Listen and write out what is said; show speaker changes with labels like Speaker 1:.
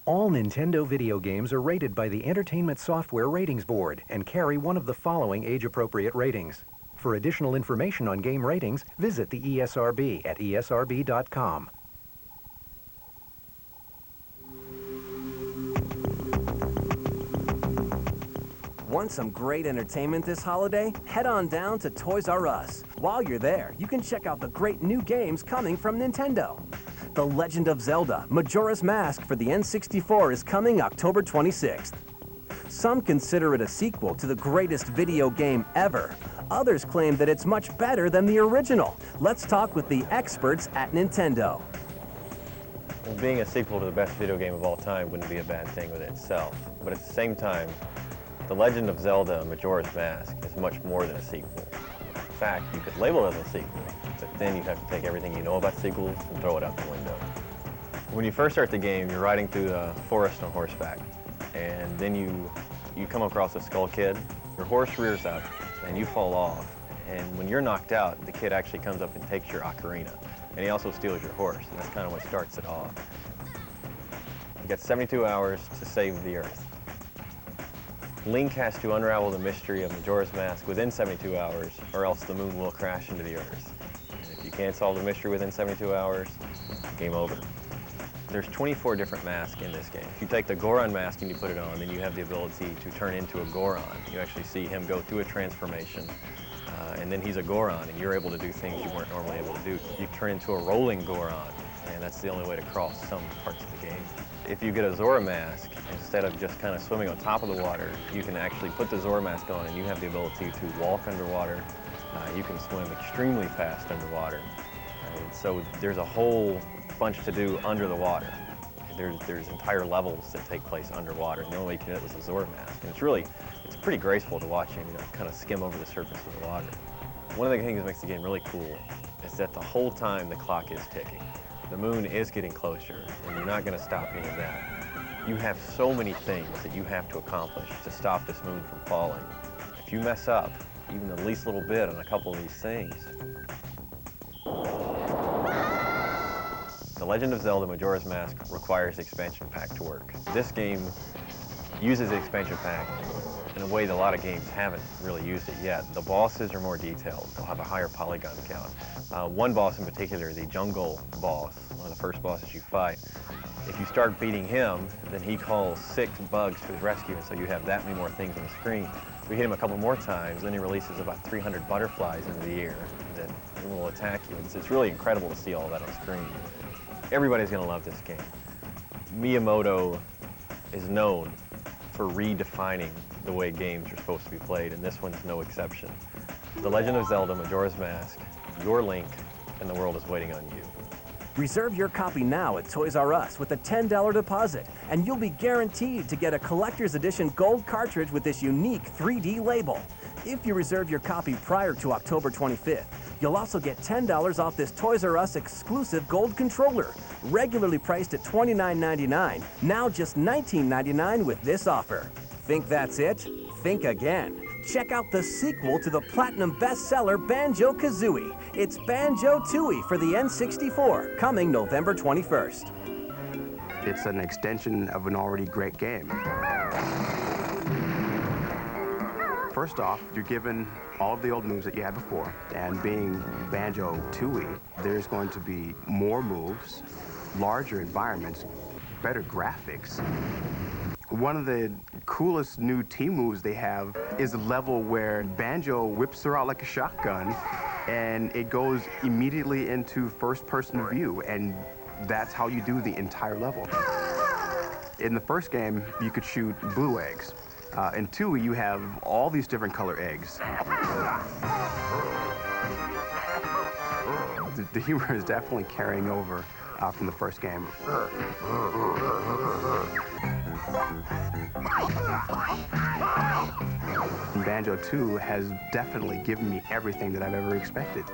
Speaker 1: All Nintendo video games are rated by the Entertainment Software Ratings Board and carry one of the following age-appropriate ratings. For additional information on game ratings, visit the ESRB at esrb.com.
Speaker 2: Want some great entertainment this holiday? Head on down to Toys R Us. While you're there, you can check out the great new games coming from Nintendo. The Legend of Zelda, Majora's Mask for the N64 is coming October 26th. Some consider it a sequel to the greatest video game ever. Others claim that it's much better than the original. Let's talk with the experts at Nintendo.
Speaker 3: Well, being a sequel to the best video game of all time wouldn't be a bad thing within itself. But at the same time, The Legend of Zelda, Majora's Mask is much more than a sequel. In fact, you could label it as a sequel, but then you have to take everything you know about sequels and throw it out the window. When you first start the game, you're riding through the forest on horseback, and then you come across a skull kid. Your horse rears up, and you fall off. And when you're knocked out, the kid actually comes up and takes your ocarina, and he also steals your horse, and that's kind of what starts it off. You got 72 hours to save the Earth. Link has to unravel the mystery of Majora's Mask within 72 hours, or else the moon will crash into the Earth. And if you can't solve the mystery within 72 hours, game over. There's 24 different masks in this game. If you take the Goron mask and you put it on, then you have the ability to turn into a Goron. You actually see him go through a transformation, and then he's a Goron, and you're able to do things you weren't normally able to do. You turn into a rolling Goron, and that's the only way to cross some parts of the game. If you get a Zora mask, instead of just kind of swimming on top of the water, you can actually put the Zora mask on and you have the ability to walk underwater. You can swim extremely fast underwater. So there's a whole bunch to do under the water. There's entire levels that take place underwater, and the only way you can do it with a Zora mask. And it's pretty graceful to watch him, kind of skim over the surface of the water. One of the things that makes the game really cool is that the whole time the clock is ticking. The moon is getting closer, and you're not going to stop any of that. You have so many things that you have to accomplish to stop this moon from falling. If you mess up even the least little bit on a couple of these things. The Legend of Zelda Majora's Mask requires the expansion pack to work. This game uses the expansion pack in a way that a lot of games haven't really used it yet. The bosses are more detailed. They'll have a higher polygon count. One boss in particular, the jungle boss, one of the first bosses you fight, if you start beating him, then he calls 6 bugs to his rescue, and so you have that many more things on the screen. If we hit him a couple more times, then he releases about 300 butterflies into the air that will attack you. It's really incredible to see all that on screen. Everybody's going to love this game. Miyamoto is known for redefining the way games are supposed to be played, and this one's no exception. The Legend of Zelda Majora's Mask, your Link, and the world is waiting on you.
Speaker 2: Reserve your copy now at Toys R Us with a $10 deposit, and you'll be guaranteed to get a collector's edition gold cartridge with this unique 3D label. If you reserve your copy prior to October 25th, you'll also get $10 off this Toys R Us exclusive gold controller, regularly priced at $29.99, now just $19.99 with this offer. Think that's it? Think again. Check out the sequel to the platinum bestseller Banjo-Kazooie. It's Banjo-Tooie for the N64, coming November 21st.
Speaker 4: It's an extension of an already great game. First off, you're given all of the old moves that you had before, and being Banjo-Tooie, there's going to be more moves, larger environments, better graphics. One of the coolest new team moves they have is a level where Banjo whips her out like a shotgun, and it goes immediately into first-person view, and that's how you do the entire level. In the first game, you could shoot blue eggs. In Tooie, you have all these different color eggs. The humor is definitely carrying over from the first game. Banjo-Tooie has definitely given me everything that I've ever expected.